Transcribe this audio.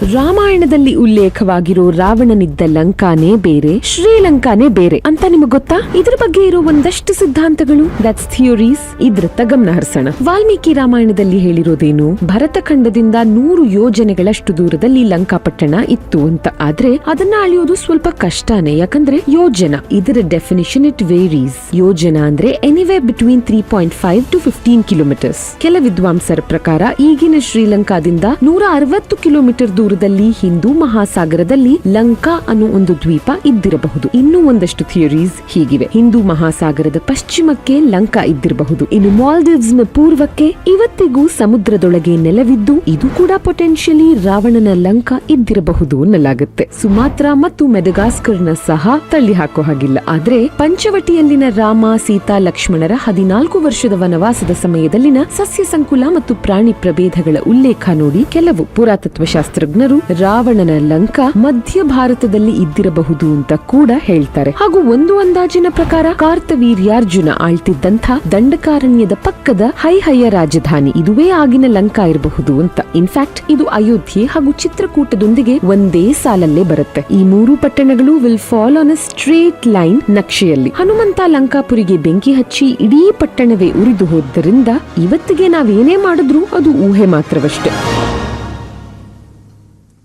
ರಾಮಾಯಣದಲ್ಲಿ ಉಲ್ಲೇಖವಾಗಿರೋ ರಾವಣನಿದ್ದ ಲಂಕಾನೇ ಬೇರೆ, ಶ್ರೀಲಂಕಾನೇ ಬೇರೆ ಅಂತ ನಿಮಗ್ ಗೊತ್ತಾ? ಇದ್ರ ಬಗ್ಗೆ ಇರೋ ಒಂದಷ್ಟು ಸಿದ್ಧಾಂತಗಳು, ದಟ್ಸ್ ಥಿಯರೀಸ್. ಇದ್ರತ್ತ ಗಮನ ಹರಿಸೋಣ. ವಾಲ್ಮೀಕಿ ರಾಮಾಯಣದಲ್ಲಿ ಹೇಳಿರೋದೇನು? ಭರತಖಂಡದಿಂದ 100 ಯೋಜನೆಗಳಷ್ಟು ದೂರದಲ್ಲಿ ಲಂಕಾಪಟ್ಟಣ ಇತ್ತು ಅಂತ. ಆದ್ರೆ ಅದನ್ನ ಅಳಿಯೋದು ಸ್ವಲ್ಪ ಕಷ್ಟನೇ, ಯಾಕಂದ್ರೆ ಯೋಜನ ಇದರ ಡೆಫಿನಿಷನ್ ಇಟ್ ವೇರೀಸ್. ಯೋಜನ ಅಂದ್ರೆ ಎನಿವೇ ಬಿಟ್ವೀನ್ 3.5 to 15 ಕಿಲೋಮೀಟರ್ಸ್. ಕೆಲ ವಿದ್ವಾಂಸರ ಪ್ರಕಾರ ಈಗಿನ ಶ್ರೀಲಂಕಾದಿಂದ 160 ಕಿಲೋಮೀಟರ್ ದೂರದಲ್ಲಿ ಹಿಂದೂ ಮಹಾಸಾಗರದಲ್ಲಿ ಲಂಕಾ ಅನ್ನೋ ಒಂದು ದ್ವೀಪ ಇದ್ದಿರಬಹುದು. ಇನ್ನೂ ಒಂದಷ್ಟು ಥಿಯರೀಸ್ ಹೀಗಿವೆ. ಹಿಂದೂ ಮಹಾಸಾಗರದ ಪಶ್ಚಿಮಕ್ಕೆ ಲಂಕಾ ಇದ್ದಿರಬಹುದು. ಇನ್ನು ಮಾಲ್ಡೀವ್ಸ್ ನ ಪೂರ್ವಕ್ಕೆ ಇವತ್ತಿಗೂ ಸಮುದ್ರದೊಳಗೆ ನೆಲವಿದ್ದು ಇದು ಕೂಡ ಪೊಟೆನ್ಶಿಯಲಿ ರಾವಣನ ಲಂಕಾ ಇದ್ದಿರಬಹುದು ಅನ್ನಲಾಗುತ್ತೆ. ಸುಮಾತ್ರಾ ಮತ್ತು ಮೆಡಗಾಸ್ಕರ್ ನ ಸಹ ತಳ್ಳಿ ಹಾಕೋ ಹಾಗಿಲ್ಲ. ಆದ್ರೆ ಪಂಚವಟಿಯಲ್ಲಿನ ರಾಮ, ಸೀತಾ, ಲಕ್ಷ್ಮಣರ 14 ವರ್ಷದ ವನವಾಸದ ಸಮಯದಲ್ಲಿನ ಸಸ್ಯ ಸಂಕುಲ ಮತ್ತು ಪ್ರಾಣಿ ಪ್ರಭೇದಗಳ ಉಲ್ಲೇಖ ನೋಡಿ ಕೆಲವು ಪುರಾತತ್ವ ಶಾಸ್ತ್ರಜ್ಞರು ರಾವಣನ ಲಂಕಾ ಮಧ್ಯ ಭಾರತದಲ್ಲಿ ಇದ್ದಿರಬಹುದು ಅಂತ ಕೂಡ ಹೇಳ್ತಾರೆ. ಹಾಗೂ ಒಂದು ಅಂದಾಜಿನ ಪ್ರಕಾರ ಕಾರ್ತವೀರ್ಯಾರ್ಜುನ ಆಳ್ತಿದ್ದಂಥ ದಂಡಕಾರಣ್ಯದ ಪಕ್ಕದ ಹೈಹಯ ರಾಜಧಾನಿ ಇದುವೇ ಆಗಿನ ಲಂಕಾ ಇರಬಹುದು ಅಂತ. ಇನ್ಫ್ಯಾಕ್ಟ್ ಇದು ಅಯೋಧ್ಯೆ ಹಾಗೂ ಚಿತ್ರಕೂಟದೊಂದಿಗೆ ಒಂದೇ ಸಾಲಲ್ಲೇ ಬರುತ್ತೆ. ಈ 3 ಪಟ್ಟಣಗಳು will fall on a straight line ನಕ್ಷೆಯಲ್ಲಿ. ಹನುಮಂತ ಲಂಕಾಪುರಿಗೆ ಬೆಂಕಿ ಹಚ್ಚಿ ಇಡೀ ಪಟ್ಟಣವೇ ಉರಿದು ಹೋದ್ದರಿಂದ ಇವತ್ತಿಗೆ ನಾವೇನೇ ಮಾಡಿದ್ರೂ ಅದು ಊಹೆ ಮಾತ್ರವಷ್ಟೇ.